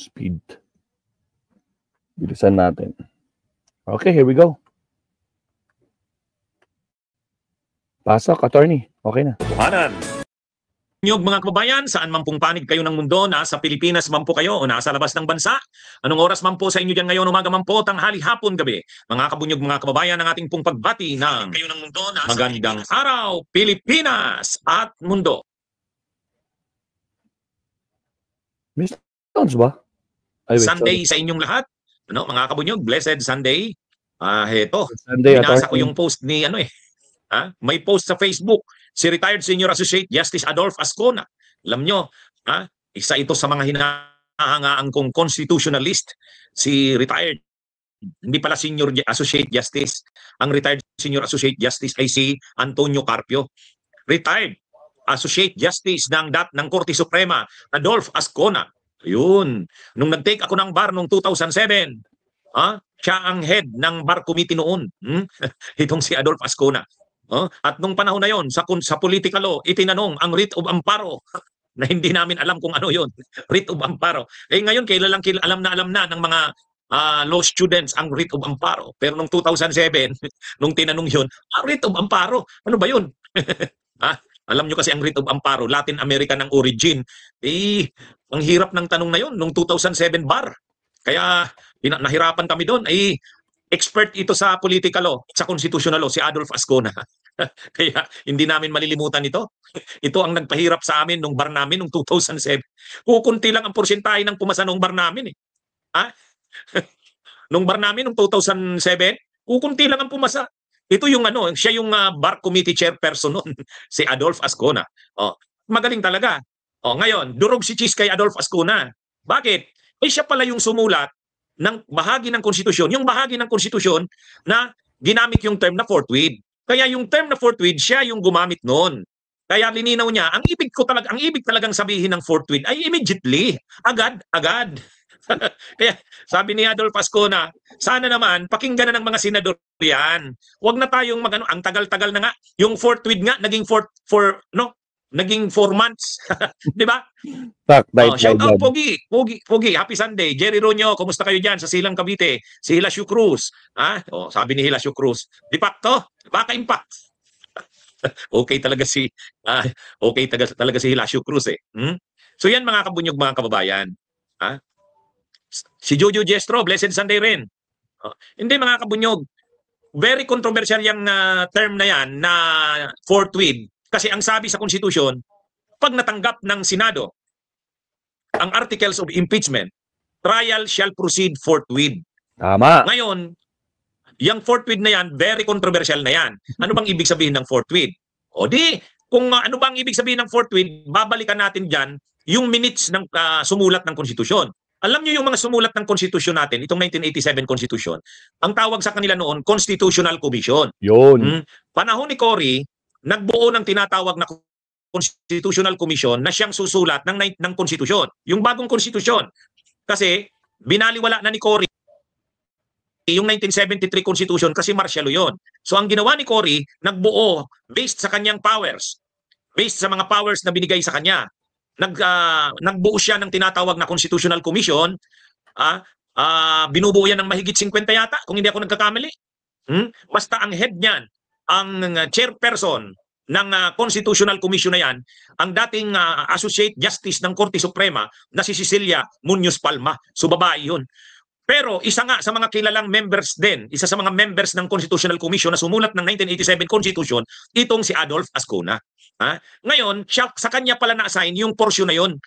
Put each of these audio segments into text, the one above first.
Speed. Bilisan natin. Okay, here we go. Pasok, attorney. Okay na. Tuhanan. Mga kababayan, saan man pong panig kayo ng mundo, nasa Pilipinas man po kayo o nasa labas ng bansa, anong oras man po sa inyo dyan ngayon, umaga man po, tanghali, hapon, gabi. Mga kabunyog, mga kababayan, ang ating pong pagbati ng kayo ng mundo, nasa magandang araw, Pilipinas at mundo. Mr. Jones ba? Ay, wait, Sunday sorry. sa inyong lahat. Ano, mga kabunyog, blessed Sunday. Heto, Sunday, binasa ko attorney. yung post ni may post sa Facebook, si retired Senior Associate Justice Adolph Ascona. Alam nyo, isa ito sa mga hinahangaan kong constitutionalist, si retired. Hindi pala Senior Associate Justice. Ang retired Senior Associate Justice ay si Antonio Carpio. Retired Associate Justice ng Korte Suprema, Adolph Ascona. Ayun. Nung nag-take ako ng bar noong 2007, siya ang head ng bar committee noon. Itong si Adolph Ascona. At nung panahon na yon, sa political law, itinanong ang writ of amparo na hindi namin alam kung ano yon. Writ of amparo. Ngayon, alam na ng mga law students ang writ of amparo. Pero nung 2007, nung tinanong yun, writ of amparo, ano ba yun? Alam nyo kasi ang writ of amparo, Latin American ng origin. Ang hirap ng tanong na yun nung 2007 bar. Kaya nahirapan kami doon. Expert ito sa political law, sa constitutional law, si Adolph Ascona. Kaya hindi namin malilimutan ito. Ito ang nagpahirap sa amin nung bar namin nung 2007. Kukunti lang ang porsentahe ng pumasa nung bar namin. Nung bar namin nung 2007, kukunti lang ang pumasa. Ito yung siya yung bar committee chairperson noon, si Adolph Ascona. Magaling talaga. Ngayon, durog si Cheese kay Adolph Ascona. Bakit? Siya pala yung sumulat ng bahagi ng konstitusyon, yung bahagi ng konstitusyon na ginamit yung term na forthwith. Kaya yung term na forthwith, siya yung gumamit noon. Kaya lininaw niya, ang ibig talagang sabihin ng forthwith ay immediately, agad. Kaya sabi ni Adolph Ascona, sana naman pakinggan na ng mga senador yan. Huwag na tayong ang tagal-tagal na nga. Yung forthwith nga naging naging 4 months. Di ba? Shout out, Pogi. Happy Sunday. Jerry Ronyo, kumusta kayo dyan sa Silang Cavite? Si Hilasio Cruz. Sabi ni Hilasio Cruz, di pakto, baka impact. Okay talaga si Hilasio Cruz eh. So yan mga kabunyog, mga kababayan. Si Jojo Jestro, blessed Sunday rin. Hindi mga kabunyog, very controversial yung term na yan na forthwith. Kasi ang sabi sa konstitusyon, pag natanggap ng Senado ang articles of impeachment, trial shall proceed forthwith. Tama. Ngayon, yung forthwith na yan, very controversial na yan. Ano bang ibig sabihin ng forthwith? Kung ano bang ibig sabihin ng forthwith, babalikan natin dyan yung minutes ng sumulat ng konstitusyon. Alam niyo yung mga sumulat ng konstitusyon natin, itong 1987 Constitution, ang tawag sa kanila noon, Constitutional Commission. Yun. Panahon ni Cory, nagbuo ng tinatawag na Constitutional Commission na siyang susulat ng konstitusyon, yung bagong konstitusyon. Kasi binaliwala na ni Cory yung 1973 Constitution kasi martial law yun. So ang ginawa ni Cory, nagbuo based sa kanyang powers, based sa mga powers na binigay sa kanya. Nagbuo siya ng tinatawag na Constitutional Commission. Binubuo yan ng mahigit 50 yata, kung hindi ako nagkakamali. Basta ang head niyan, ang chairperson ng Constitutional Commission na yan, ang dating Associate Justice ng Korte Suprema na si Cecilia Muñoz Palma. So babae yun. Pero isa nga sa mga kilalang members din, isa sa mga members ng Constitutional Commission na sumulat ng 1987 Constitution, itong si Adolph Ascona. Ngayon, sa kanya pala na-assign yung portion na yun.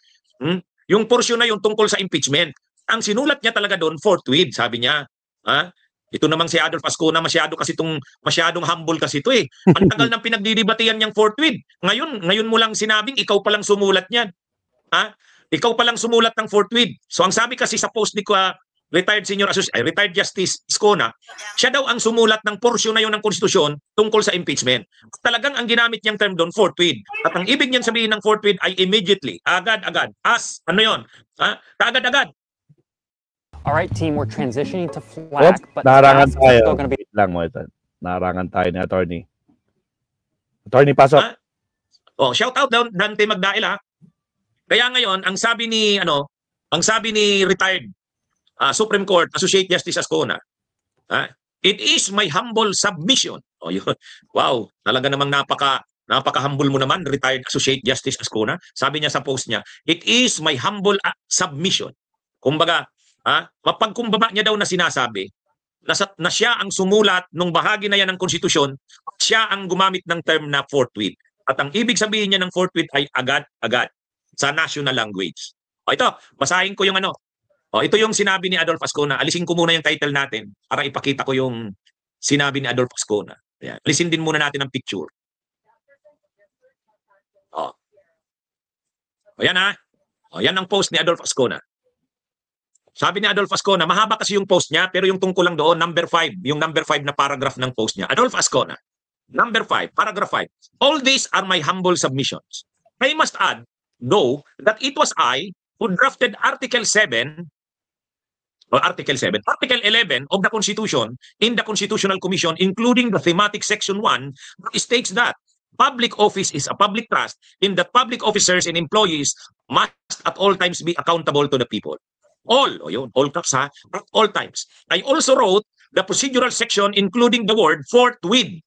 Yung portion na yun tungkol sa impeachment. Ang sinulat niya talaga doon, forthwith, sabi niya. Ito namang si Adolph Ascona, masyadong humble kasi ito eh. Ang tagal ng pinagdidibatihan niyang forthwith. Ngayon mo lang sinabing ikaw palang sumulat niyan. Ikaw palang sumulat ng forthwith. So ang sabi kasi sa post ni retired Justice Ascona, siya daw ang sumulat ng porsyon na yun ng konstitusyon tungkol sa impeachment. Talagang ang ginamit niyang term doon, forthwith. At ang ibig niyan sabihin ng forthwith ay immediately, agad-agad. Agad-agad. All right, team, we're transitioning to FLAC, but narangan tayo. still going to be... Lang mo ito. Narangan tayo ni attorney. Attorney, pasok. Shout out Dante Magdail ha. Kaya ngayon, ang sabi ni Ang sabi ni retired Supreme Court Associate Justice Ascona, it is my humble submission. Oh, yun. Wow, talaga namang napaka-humble mo naman, retired Associate Justice Ascona. Sabi niya sa post niya, it is my humble submission. Kumbaga, mapagkumbaba niya daw na sinasabi na siya ang sumulat nung bahagi na yan ng konstitusyon, siya ang gumamit ng term na forthwith. At ang ibig sabihin niya ng forthwith ay agad-agad sa national language. O ito, basahin ko yung ano. O ito yung sinabi ni Adolf Ascona. Alisin ko muna yung title natin para ipakita ko yung sinabi ni Adolf Ascona. Ayan. Alisin din muna natin ang picture. O yan O yan ang post ni Adolf Ascona. Sabi ni Adolf Ascona, mahaba kasi yung post niya, pero yung tungkol lang doon, number 5, yung number 5 na paragraph ng post niya. Adolf Ascona, number 5, paragraph 5. All these are my humble submissions. I must add, though, that it was I who drafted Article 11 of the Constitution in the Constitutional Commission, including the thematic section 1, that states that public office is a public trust in that public officers and employees must at all times be accountable to the people. All caps at all times. I also wrote the procedural section including the word forthwith.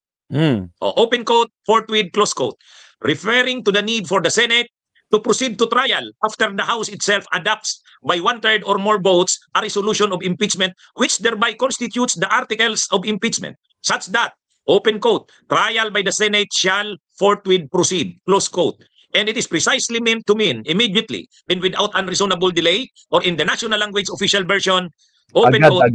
Open quote, forthwith, close quote, referring to the need for the Senate to proceed to trial after the House itself adopts by 1/3 or more votes a resolution of impeachment which thereby constitutes the articles of impeachment, such that, open quote, trial by the Senate shall forthwith proceed, close quote. And it is precisely meant to mean immediately and without unreasonable delay, or in the national language official version, open quote,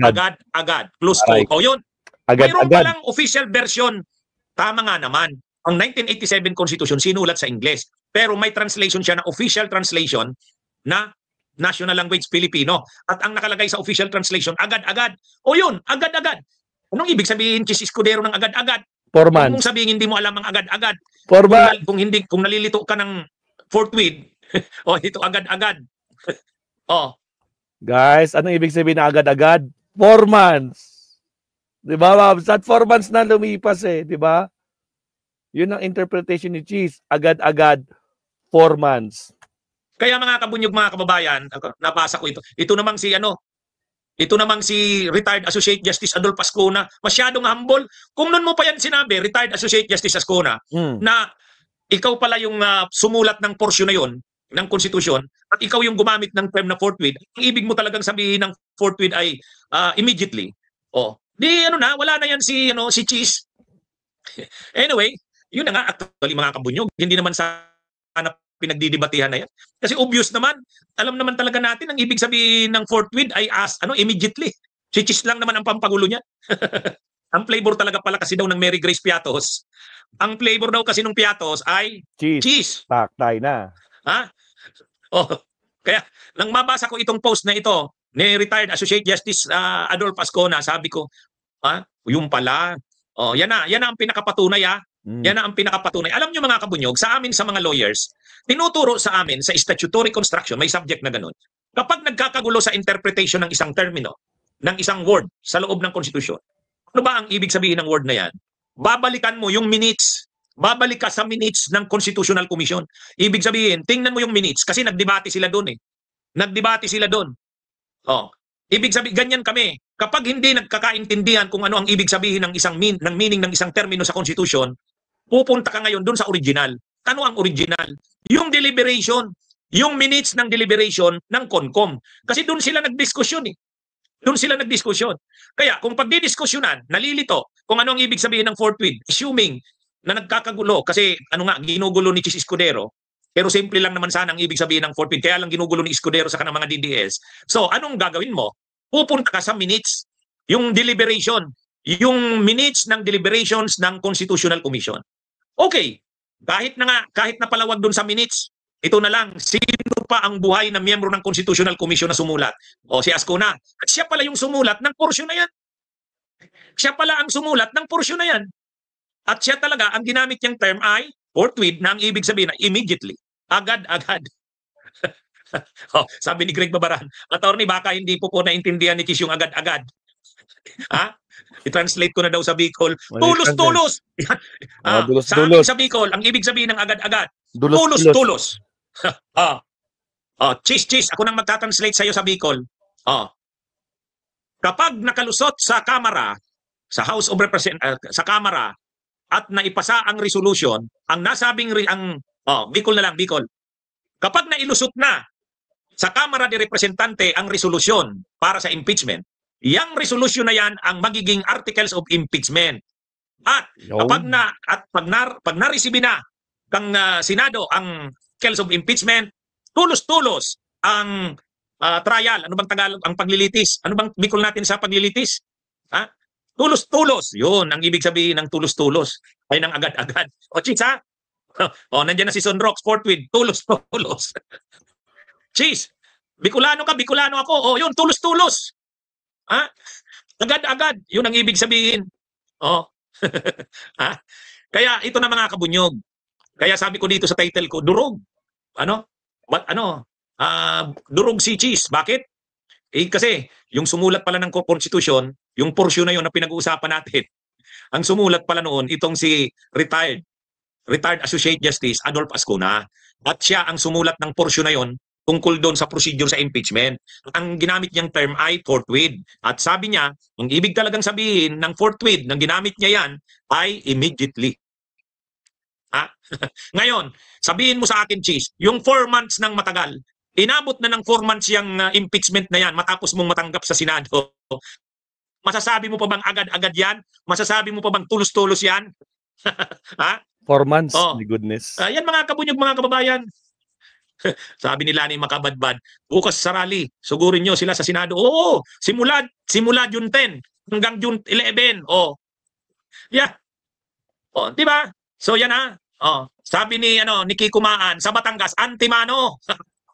agad, close quote. O yun, mayroon palang official version. Tama nga naman, ang 1987 Constitution sinulat sa Ingles, pero may translation siya na official translation na national language Filipino. At ang nakalagay sa official translation, agad-agad. O yun, agad-agad. Anong ibig sabihin, Chis Escudero, ng agad-agad? 4 months. Kung sabihin hindi mo alam ang agad-agad. Kung nalilito ka ng forthwith, ito agad-agad. Guys, anong ibig sabihin na agad-agad? 4 months. 'Di ba, Ma'am? At 4 months na lumipas 'di ba? Yun ang interpretation ni Cheese. Agad-agad, 4 months. Kaya mga kabunyog, mga kababayan, nabasa ko ito. Ito namang si retired Associate Justice Adolf Ascona, masyadong humble. Kung noon mo pa yan sinabi, retired Associate Justice Ascona, na ikaw pala yung sumulat ng porsyon na yon ng konstitusyon at ikaw yung gumamit ng term na forthwith, ang ibig mo talagang sabihin ng forthwith ay immediately. Wala na yan si Cheese. Anyway, yun na nga, actually mga kabunyog, hindi naman sana pinagdidibatihan na yan. Kasi obvious naman, alam naman talaga natin ang ibig sabihin ng forthwith ay immediately. Si Cheese lang naman ang pampagulo niya. Ang flavor talaga pala kasi daw ng Mary Grace Piatos, ang flavor daw kasi ng Piatos ay cheese. Taktay na. Kaya nang mabasa ko itong post na ito ni retired Associate Justice Adolf Ascona, sabi ko, yung pala. Yan na ang pinakapatunay. Yan na ang pinakapatunay. Alam niyo mga kabunyog, sa amin sa mga lawyers, tinuturo sa amin sa statutory construction, may subject na ganun. Kapag nagkakagulo sa interpretation ng isang termino, ng isang word sa loob ng konstitusyon, ano ba ang ibig sabihin ng word na yan? Babalikan mo yung minutes. Babalik ka sa minutes ng Constitutional Commission. Ibig sabihin, tingnan mo yung minutes kasi nagdebate sila doon Nagdebate sila doon. Ibig sabihin, ganyan kami. Kapag hindi nagkakaintindihan kung ano ang ibig sabihin ng meaning ng isang termino sa Constitution, pupunta ka ngayon doon sa original. Ano ang original? Yung deliberation, yung minutes ng deliberation ng CONCOM. Kasi doon sila nagdiskusyon Doon sila nagdiskusyon. Kaya kung pagdidiskusyonan, nalilito kung ano ang ibig sabihin ng forthwith, assuming na nagkakagulo, kasi ginugulo ni Cheese Escudero, pero simple lang naman sana ang ibig sabihin ng forthwith, kaya lang ginugulo ni Escudero sa kanang mga DDS. So, anong gagawin mo? Pupunta ka sa minutes, yung deliberation, yung minutes ng deliberations ng Constitutional Commission. Okay, kahit na palawag doon sa minutes, ito na lang, sino pa ang buhay na miyembro ng Constitutional Commission na sumulat? Si Ascona. At siya pala yung sumulat ng porsyon na yan. Siya pala ang sumulat ng porsyon na yan. At siya talaga, ang ginamit niyang term ay forthwith, na ang ibig sabihin na immediately. Agad-agad. Sabi ni Greg Babaran, attorney, baka hindi po naintindihan ni Cheese yung agad-agad. I-translate ko na daw sa Bicol. Tulos-tulos. Sa Bicol, ang ibig sabihin ng agad-agad, tulos-tulos. Cheese, ako nang magta-translate sa'yo sa Bicol. Kapag nakalusot sa Kamara, sa House of Representatives, sa Kamara, at naipasa ang resolution, ang nasabing, Bicol na lang, Bicol. Kapag nailusot na sa Kamara de Representante ang resolusyon para sa impeachment, yang resolution na yan ang magiging articles of impeachment. At pag na-receive na kang Senado ang articles of impeachment, tulos-tulos ang trial. Ano bang Tagalog? Ang paglilitis. Ano bang Bicol natin sa paglilitis? Tulos-tulos. Yun ang ibig sabihin ng tulos-tulos. Ay ng agad-agad. Cheese, ha? Nandiyan na si Sonrox, forthwith. Tulos-tulos. Cheese, Bicolano ka, Bicolano ako. Yun, tulos-tulos. Agad-agad. Yun ang ibig sabihin. Kaya ito na mga kabunyog. Kaya sabi ko dito sa title ko, durog. Durog si Cheese. Bakit? Kasi yung sumulat pala ng Constitution, yung portion na yun na pinag-uusapan natin, ang sumulat pala noon, itong si retired Associate Justice Adolf Ascona. At siya ang sumulat ng portion na yun tungkol doon sa procedure sa impeachment. Ang ginamit niyang term ay forthwith. At sabi niya, ang ibig talagang sabihin ng forthwith, ng ginamit niya yan, ay immediately. Ngayon, sabihin mo sa akin, Cheese, yung 4 months ng matagal, inabot na ng 4 months yung impeachment na yan matapos mong matanggap sa Senado. Masasabi mo pa bang agad-agad yan? Masasabi mo pa bang tulos-tulos yan? 4 months, my goodness. Yan mga kabunyog, mga kababayan. Sabi nila ni Makabadbad, bukas sa rally, sugurin nyo sila sa Senado. Simula June 10 hanggang June 11. Yeah. Di ba? So yan sabi ni Kiko Maan sa Batangas, antimano.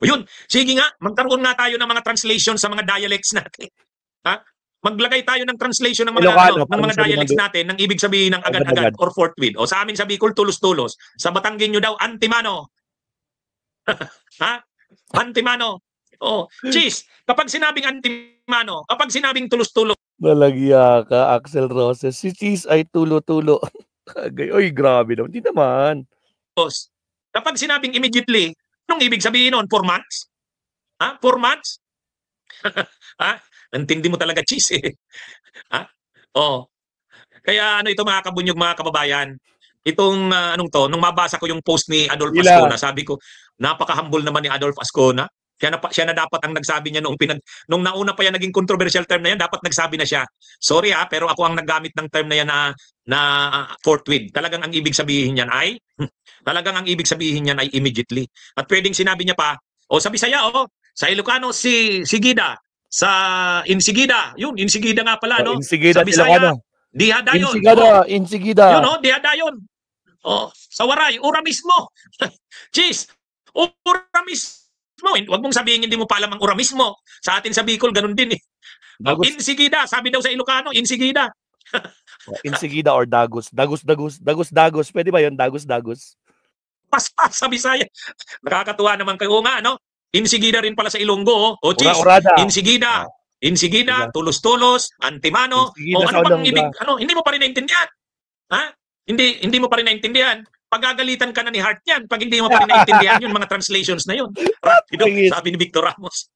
Yun, sige nga, magkaroon nga tayo ng mga translation sa mga dialects natin. Maglagay tayo ng translation ng mga dialects natin ng ibig sabihin ng agad-agad or forthwith. Sa amin sa Bicol, tulos-tulos. Sa Batangueño daw, antimano. Antimano. Cheese, kapag sinabing antimano, kapag sinabing tulos-tulos. Malagya ka, Axel Roses. Si Cheese ay tulo-tulo. Oy, grabe naman. Hindi naman. Kapag sinabing immediately, anong ibig sabihin nun? 4 months? 4 months? Antindi mo talaga, Cheese eh. Kaya ito mga kabunyog, mga kababayan, itong nung mabasa ko yung post ni Adolf Ascona, sabi ko, napaka-humble naman ni Adolf Ascona. Siya na dapat ang nagsabi niya nung nauna pa yan naging controversial term na yan, dapat nagsabi na siya. Sorry pero ako ang naggamit ng term na yan na forthwith. Talagang ang ibig sabihin niyan ay immediately. At pwedeng sinabi niya pa, sa Bisaya, sa Ilocano si Sigida, sa Insigida, yun, Insigida nga pala, no? Insigida, sa Bisaya, Dihadayon. Insigida. Yun, Dihadayon. Sa Waray, ura mismo. Cheese, ura mismo. Huwag mong sabihin hindi mo pa alam ang ura mismo. Sa atin sa Bicol, ganun din eh. Insigida, sabi daw sa Ilocano, Insigida. Insigida or Dagos. Dagos. Pwede ba yun? Dagos. Paspas sa Bisaya. Nakakatuwa naman kayo nga, no? Insigida rin pala sa Ilonggo. Cheese, Insigida, tulos-tulos, antimano. Ano bang ibig? Hindi mo pa rin naintindihan. Hindi mo pa rin naintindihan. Pagagalitan ka na ni Hart yan pag hindi mo pa rin naintindihan yun, mga translations na yun. Sabi ni Victor Ramos.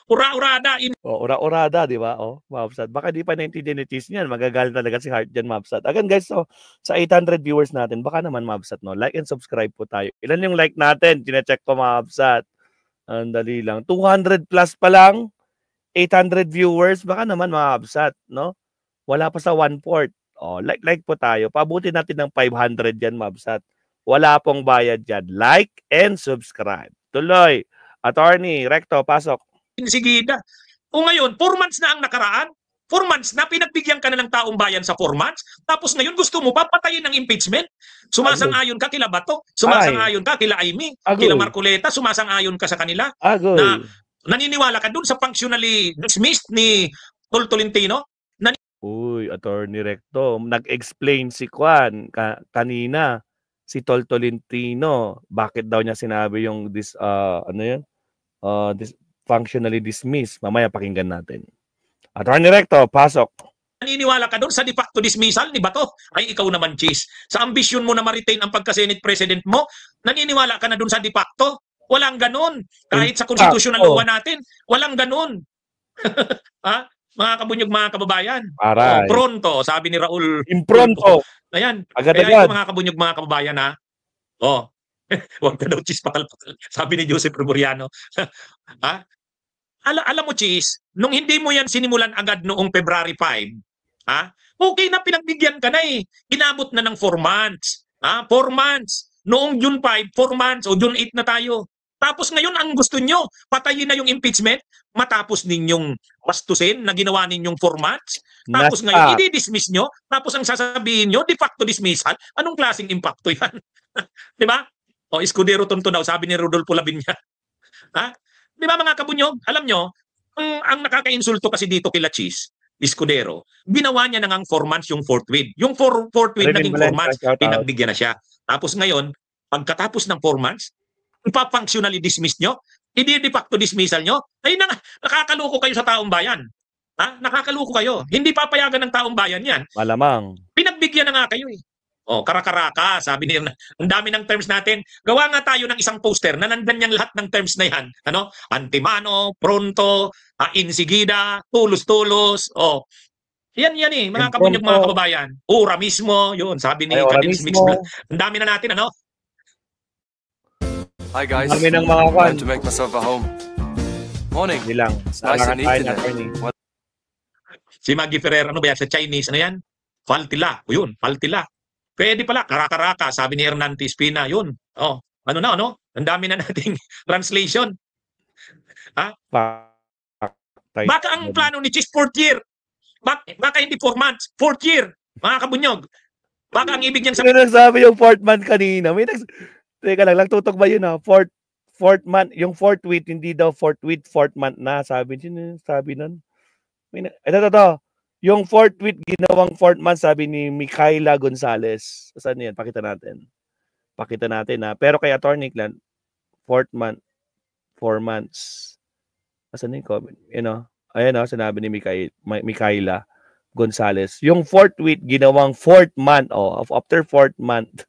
Ura-urada. Ura-urada, di ba? Mabsat. Baka di pa naintindihan ni Cheese niyan. Magagalit talaga si Hart dyan, Mabsat. Again, guys, sa 800 viewers natin, baka naman, Mabsat, no? Like and subscribe po tayo. Ilan yung like natin? Tine-check ko, Mabsat. Ang dali lang. 200 plus pa lang. 800 viewers. Baka naman, Mabsat, no? Wala pa sa 1/4. Like po tayo. Pabuti natin ng 500 yan, Mabsat. Wala pong bayad yan. Like and subscribe. Tuloy. Attorney, Recto, pasok. Insigida. Ngayon, 4 months na ang nakaraan. 4 months na, pinagbigyan ka na ng taong bayan sa 4 months. Tapos ngayon, gusto mo papatayin ng impeachment? Sumasang-ayon ka kila Bato? Sumasang-ayon ka kila Amy? Kila Marcoleta? Sumasang-ayon ka sa kanila? Na naniniwala ka dun sa functionally dismissed ni Tolentino? Uy, Attorney Recto, nag-explain si Juan kanina, si Tolentino, bakit daw niya sinabi yung this functionally dismissed. Mamaya pakinggan natin. Attorney Recto, pasok. Naniniwala ka doon sa de facto dismissal ni Bato? Ay, ikaw naman, Cheese. Sa ambisyon mo na ma-retain ang pagka-Senate President mo, naniniwala ka na doon sa de facto? Walang ganun. Kahit sa Impacto. constitutional law natin, walang ganun. Ha? Mga kabunyog, mga kababayan. Aray. Pronto, sabi ni Raul. Impronto. Ayan. Agad-agad. Kaya ito mga kabunyog, mga kababayan, ha? Huwag ka daw, Chis, patal-patal. Sabi ni Joseph Gregoriano. Ha? Alam mo, Chis, nung hindi mo yan sinimulan agad noong February 5, ha? Okay na, pinagbigyan ka na eh. Inabot na ng 4 months. 4 months. Noong June 5, 4 months o June 8 na tayo. Tapos ngayon, ang gusto nyo, patayin na yung impeachment, matapos ninyong bastusin na ginawa ninyong 4 months. Tapos ngayon, i-dismiss nyo, tapos ang sasabihin nyo, de facto dismissal. Anong klaseng impacto yan? Diba? Escudero Tonto daw, sabi ni Rodolfo Labinya. Ha? Diba mga kabunyog? Alam nyo, ang nakaka-insulto kasi dito kila Chis, Escudero, ginawa niya na ngang 4 months yung fourth week. Yung fourth week naging 4 months, pinagbigyan na siya. Tapos ngayon, pagkatapos ng 4 months, ipa-functionally dismiss nyo, de facto dismissal nyo, ay nakakaloko kayo sa taong bayan. Ha? Nakakaloko kayo. Hindi papayagan ng taong bayan yan. Malamang. Pinagbigyan na nga kayo eh. Karakaraka, sabi niya, ang dami ng terms natin. Gawa nga tayo ng isang poster na nandan yung lahat ng terms na yan. Antimano, pronto, insigida, tulos-tulos. Yan eh, mga kabunyog, mga kababayan. Ora mismo, yun, sabi ni Cadence Mix. Ang dami na natin, Hi guys, Kami ng mga time to make myself a home. Morning. Hindi lang. It's nice and neat today. Si Maggie Ferrer, ano ba yan? Sa Chinese, ano yan? Faltila. Yun, faltila. Pwede pala, karakaraka, sabi ni Hernante Espina, yun. Ano na, Ang dami na nating translation. Ha? Baka ang plano ni Chis, 4th year. Baka hindi 4 months, 4th year. Mga kabunyog. Baka ang ibig niyan sabihin. Sabi yung 4th month kanina. Teka lang, nagtutok ba yun ha? 4th month, yung 4th week, hindi daw 4th week, 4th month na. Sabi nun. Ito. Yung 4th week, ginawang 4th month, sabi ni Micaela Gonzalez. Saan yan? Pakita natin ha. Pero kay Attorney Clan, 4th month, 4 months. Saan yung comment? Ayan o, sinabi ni Micaela Gonzalez. Yung 4th week, ginawang 4th month. After 4th month.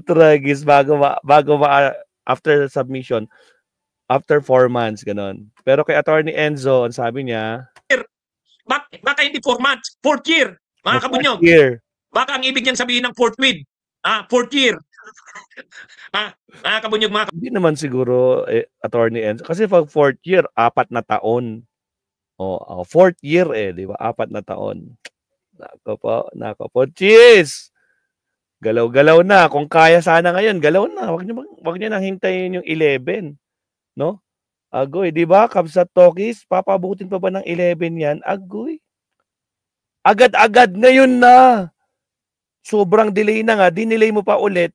Tragis, bago after submission, after 4 months, ganon. Pero kay Attorney Enzo, ang sabi niya, baka hindi 4 months, 4th year, mga kabunyog. Baka ang ibig niyan sabihin ng 4th week, 4th year. Mga kabunyog, hindi naman siguro, Attorney Enzo. Kasi pag 4th year, 4 na taon. 4th year di ba? 4 na taon. Nako po, cheese! Galaw-galaw na. Kung kaya sana ngayon, galaw na. Wag niyo nang hintayin yung 11. No? Agoy, di ba? Kabsat Talkies, papabutin pa ba ng 11 yan? Agoy. Agad-agad ngayon na. Sobrang delay na nga. Dinelay mo pa ulit.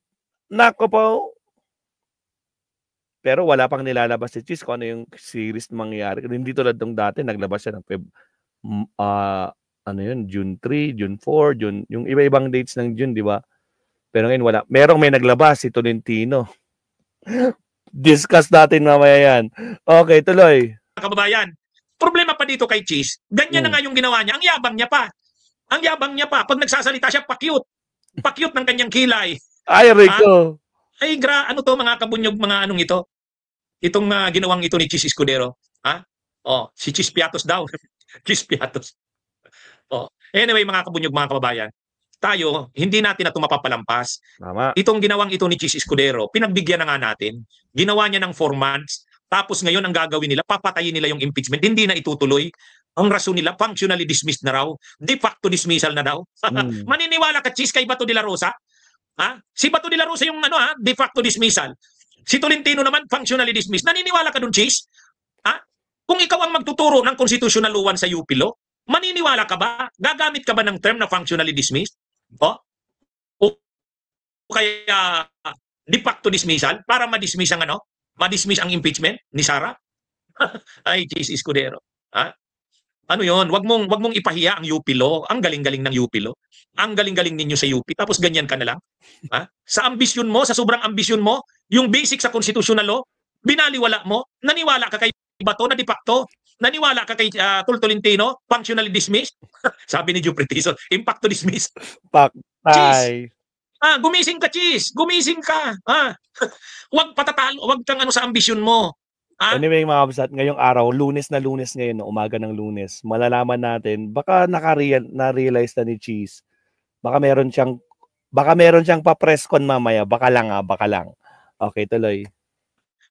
Nako po. Pero wala pang nilalabas si Chis kung ano yung series na mangyayari. Hindi tulad nung dati, naglabas siya ng June 3, June 4, yung iba-ibang dates ng June, di ba? Pero ngayon wala. May naglabas, si Tolentino. Discuss natin mamaya yan. Okay, tuloy. Kababayan, problema pa dito kay Chis, ganyan na nga yung ginawa niya. Ang yabang niya pa. Pag nagsasalita siya, pakyut ng kanyang kilay. Ay, Rico. Ano to mga kabunyog, mga anong ito? Itong ginawang ito ni Chis Escudero. Si Chis Piatos daw. Chis Piatos. Anyway, mga kabunyog, mga kababayan, tayo, hindi natin na ito mapapalampas. Tama. Itong ginawang ito ni Chis Escudero, pinagbigyan na nga natin. Ginawa niya ng 4 months. Tapos ngayon, ang gagawin nila, papatayin nila yung impeachment. Hindi na itutuloy. Ang rason nila, functionally dismissed na raw. De facto dismissal na daw. Maniniwala ka, Chis, kay Bato de la Rosa? Si Bato de la Rosa yung de facto dismissal. Si Tolentino naman, functionally dismissed. Naniniwala ka dun, Chis? Kung ikaw ang magtuturo ng constitutional law sa UP law, maniniwala ka ba? Gagamit ka ba ng term na functionally dismissed? O kaya de facto dismissal para ma-dismiss ang impeachment ni Sara? Ay, Chis Escudero. Ano yon? Wag mong ipahiya ang UP law. Ang galing-galing ng UP law. Ang galing-galing ninyo sa UP. Tapos ganyan ka na lang. Sa ambisyon mo, sa sobrang ambisyon mo, yung basic sa constitutional law, binaliwala mo, naniwala ka kay Bato na de facto, naniwala ka kay Tolentino, functionally dismissed. Sabi ni Jupiter Tison, impacto dismissed. Paktay. Gumising ka, Cheese. Gumising ka. Huwag patatalo, huwag kang ano sa ambisyon mo. Anyway, mga kabsat, ngayong araw, Lunes ngayon, no, umaga ng Lunes, malalaman natin, baka na-realize na ni Cheese, baka meron siyang pa-press con mamaya, baka lang. Okay, tuloy.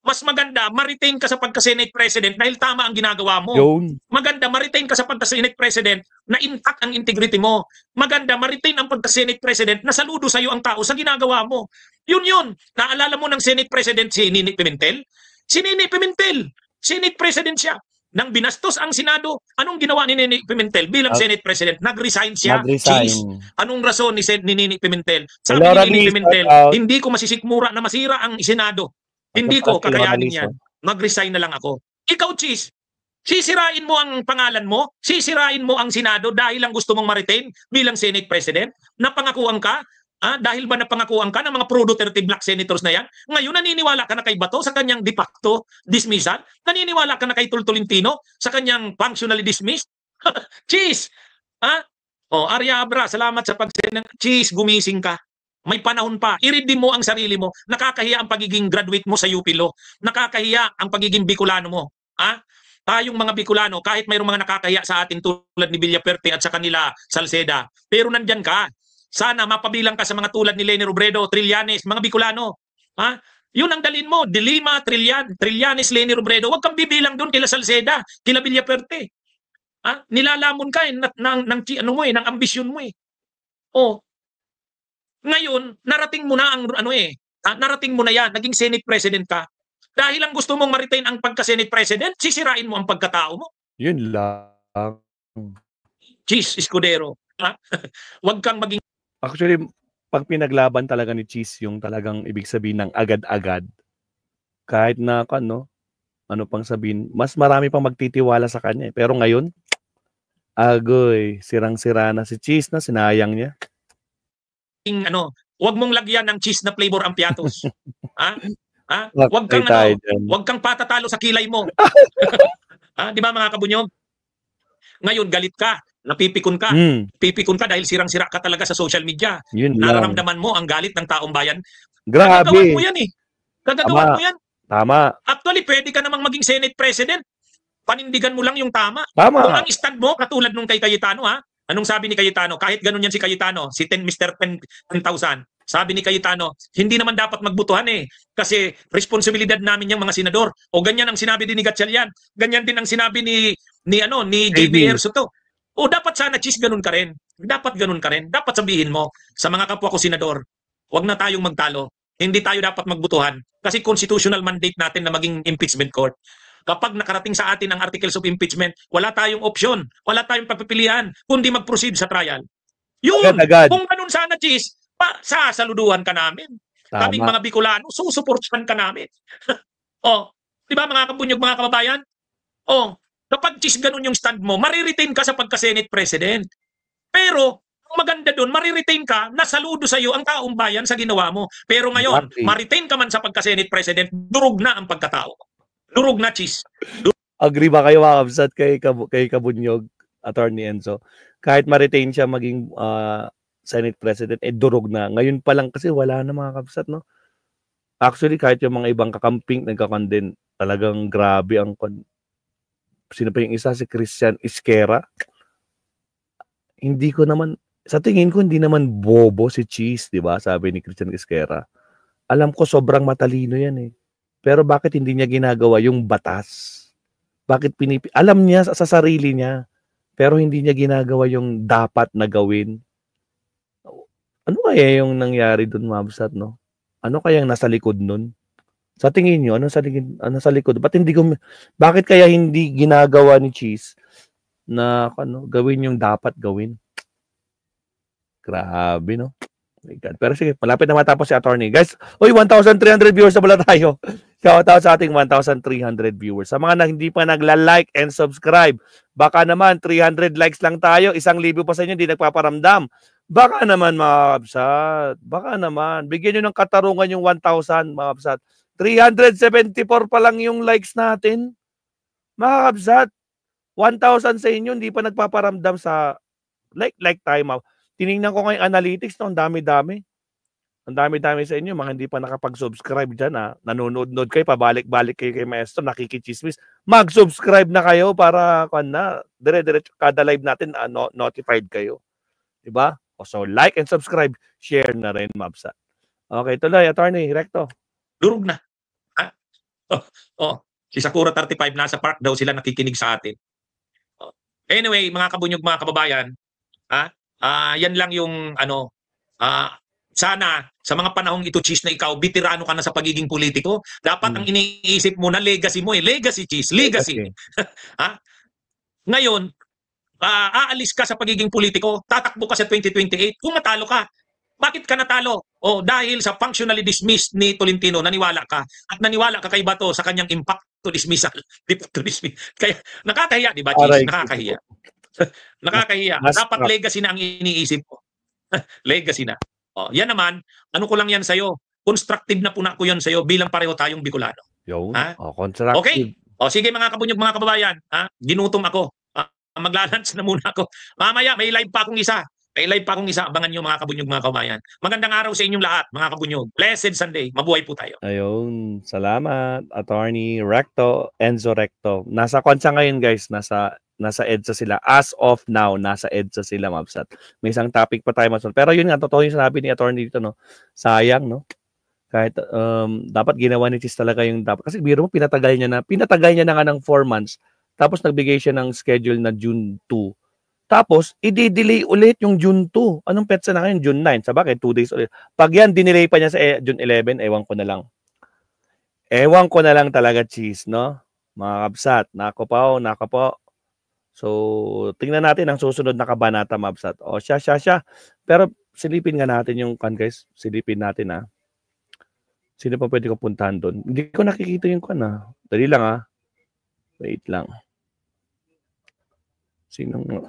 Mas maganda, ma-retain ka sa pagka-Senate President dahil tama ang ginagawa mo. Yun. Maganda, ma-retain ka sa pagka-Senate President na intact ang integrity mo. Maganda, ma-retain ang pagka-Senate President na saludo sa iyo ang tao sa ginagawa mo. Yun. Naalala mo ng Senate President si Nini Pimentel? Si Nini Pimentel, Senate President siya. Nang binastos ang Senado, anong ginawa ni Nini Pimentel bilang Senate President? Nag-resign siya. Cheese. Anong rason ni Nini Pimentel? Sabi ni Nini Pimentel, hindi ko masisikmura na masira ang Senado. Hindi ko kakayanin yan. Mag-resign na lang ako. Ikaw, Cheese, sisirain mo ang pangalan mo, sisirain mo ang Senado dahil lang gusto mong ma-retain bilang Senate President? Napangakuan ka? Dahil ba napangakuan ka ng mga pro-Duterte black senators na yan? Ngayon, naniniwala ka na kay Bato sa kanyang de facto dismissal? Naniniwala ka na kay Tultolentino sa kanyang functionally dismissed? Cheese! Arya Abra, salamat sa pag-send ng Cheese, gumising ka. May panahon pa. I-redeem mo ang sarili mo. Nakakahiya ang pagiging graduate mo sa UP Law. Nakakahiya ang pagiging Bicolano mo. Tayong mga Bicolano, kahit mayroong mga nakakahiya sa atin tulad ni Villaperte at sa kanila Salceda, pero nandyan ka. Sana mapabilang ka sa mga tulad ni Leni Robredo, Trillanes, mga Bicolano. Yun ang dalin mo. De Lima, Trillanes, Leni Robredo. Huwag kang bibilang doon kila Salceda, kila Villaperte. Nilalamon ka ng ambisyon mo eh. Ngayon, narating mo na narating mo na yan, naging Senate President ka. Dahil ang gusto mong ma-retain ang pagka-Senate President, sisirain mo ang pagkatao mo. Yun lang. Cheese, Escudero. Huwag kang maging... Actually, pag pinaglaban talaga ni Cheese yung talagang ibig sabihin ng agad-agad, kahit na ano pang sabihin, mas marami pang magtitiwala sa kanya. Pero ngayon, agoy, sirang-sira na si Cheese na sinayang niya. Huwag mong lagyan ng cheese na flavor ang piatos. Huwag kang patatalo sa kilay mo. Di ba mga kabunyog? Ngayon, galit ka. Napipikon ka. Pipikon ka dahil sirang-sira ka talaga sa social media. Nararamdaman mo ang galit ng taong bayan. Grabe. Kagagawan mo yan eh. Kagagawan mo yan. Tama. Actually, pwede ka namang maging Senate President. Panindigan mo lang yung tama. Tama. Kung ang stand mo, katulad nung kay Cayetano, anong sabi ni Cayetano? Kahit ganun yan si Cayetano, si Mr. 10,000. Sabi ni Cayetano, hindi naman dapat magbutuhan eh. Kasi responsibilidad namin yung mga senador. O ganyan ang sinabi din ni Gatchalian. Ganyan din ang sinabi ni JB Ersoto. O dapat sana, Cheese, ganun ka rin. Dapat ganun ka rin. Dapat sabihin mo sa mga kapwa ko senador, huwag na tayong magtalo. Hindi tayo dapat magbutuhan. Kasi constitutional mandate natin na maging impeachment court. Kapag nakarating sa atin ang articles of impeachment, wala tayong opsyon, wala tayong pagpipilian, kundi mag-proceed sa trial. Yun! Agad. Kung ganun sana, Cheese, sasaluduhan ka namin. Tama. Kaming mga Bicolano, susuportahan ka namin. Di ba mga kabunyog, mga kababayan? Kapag Cheese ganun yung stand mo, mariretain ka sa pagka-Senate President. Pero, ang maganda doon, mariretain ka, nasaludo sa iyo ang taong bayan sa ginawa mo. Pero ngayon, mariretain ka man sa pagka-Senate President, durog na ang pagkatao. Durog na, Cheese. Agree ba kayo mga kabsat kay Kabunyog, Attorney Enzo? Kahit ma-retain siya maging Senate President, durog na. Ngayon pa lang kasi wala na mga kabsat, no? Actually, kahit yung mga ibang kakamping nagkakondem, talagang grabe ang sino pa yung isa, si Christian Esquera. Hindi ko naman, sa tingin ko, hindi naman bobo si Cheese, di ba? Sabi ni Christian Esquera. Alam ko sobrang matalino yan eh. Pero bakit hindi niya ginagawa yung batas? Bakit alam niya sa sarili niya, pero hindi niya ginagawa yung dapat na gawin? Ano kaya yung nangyari doon, Mabsat, no? Ano kaya yung nasa likod nun? Sa tingin niyo, ano sa likod? Bakit kaya hindi ginagawa ni Cheese na gawin yung dapat gawin? Grabe, no? Oh my God. Pero sige, malapit na matapos si Attorney. Guys, 1,300 viewers na pala tayo. Shoutout sa ating 1,300 viewers. Sa mga hindi pa nagla-like and subscribe, baka naman 300 likes lang tayo, 1,000 pa sa inyo, hindi nagpaparamdam. Baka naman, mga kabsat. Baka naman. Bigyan nyo ng katarungan yung 1,000, mga kabsat. 374 pa lang yung likes natin. Mga kabsat, 1,000 sa inyo, hindi pa nagpaparamdam sa like time. Tinignan ko ngayong analytics, no, ang dami-dami. Ang dami-dami sa inyo, mga hindi pa nakapag-subscribe dyan, ha? Nanonood-nood kayo, pabalik-balik kayo kay Maestro, nakikichismis. Mag-subscribe na kayo para, dire-diretso kada live natin, notified kayo. Diba? So, like and subscribe, share na rin, Mabsat. Okay, tuloy, Attorney Recto. Durog na. Si Sakura 35, nasa park daw sila nakikinig sa atin. Anyway, mga kabunyog, mga kababayan, yan lang yung sana sa mga panahong ito, Cheese, na ikaw, bitirano ka na sa pagiging politiko. Dapat ang iniisip mo na legacy mo, legacy, Cheese, legacy. Ngayon, aalis ka sa pagiging politiko, tatakbo ka sa 2028, kung matalo ka. Bakit ka natalo? Dahil sa functionally dismissed ni Tolentino, naniwala ka. At naniwala ka kay Bato sa kanyang impact to dismissal. Kaya nakakahiya, di ba, Cheese? Nakakahiya. Nakakahiya. Dapat legacy na ang iniisip mo. Legacy na. Yan naman, ano ko lang yan sa'yo. Constructive na puna ko yan sa'yo bilang pareho tayong Bicolano. Constructive. Okay? Sige mga kabunyog, mga kababayan. Ginutom ako. Maglalunch na muna ako. Mamaya, may live pa akong isa. Abangan nyo, mga kabunyog, mga kababayan. Magandang araw sa inyong lahat, mga kabunyog. Blessed Sunday. Mabuhay po tayo. Ayun. Salamat, Attorney Recto, Enzo Recto. Nasa konsa ngayon, guys. Nasa EDSA sila. As of now, nasa EDSA sila, Mabsat. May isang topic pa tayo masunod. Pero yun nga, totoo yung sinabi ni Attorney dito, no? Sayang, no? Kahit dapat ginawa ni Cheese talaga yung dapat. Kasi biro mo, pinatagal niya na nga ng 4 months. Tapos nagbigay siya ng schedule na June 2. Tapos, i-delay ulit yung June 2. Anong petsa na ngayon? June 9. Sabagay, 2 days ulit. Pag yan, dinelay pa niya sa June 11, ewan ko na lang. Ewan ko na lang talaga, Cheese, no? Mga kabsat, nako po. So, tingnan natin ang susunod na kabanata, Mabsat. Siya. Pero, silipin nga natin yung guys. Silipin natin, ha. Sino pa pwede ko puntahan doon? Hindi ko nakikita yung Dali lang, ha. Wait lang. Sinong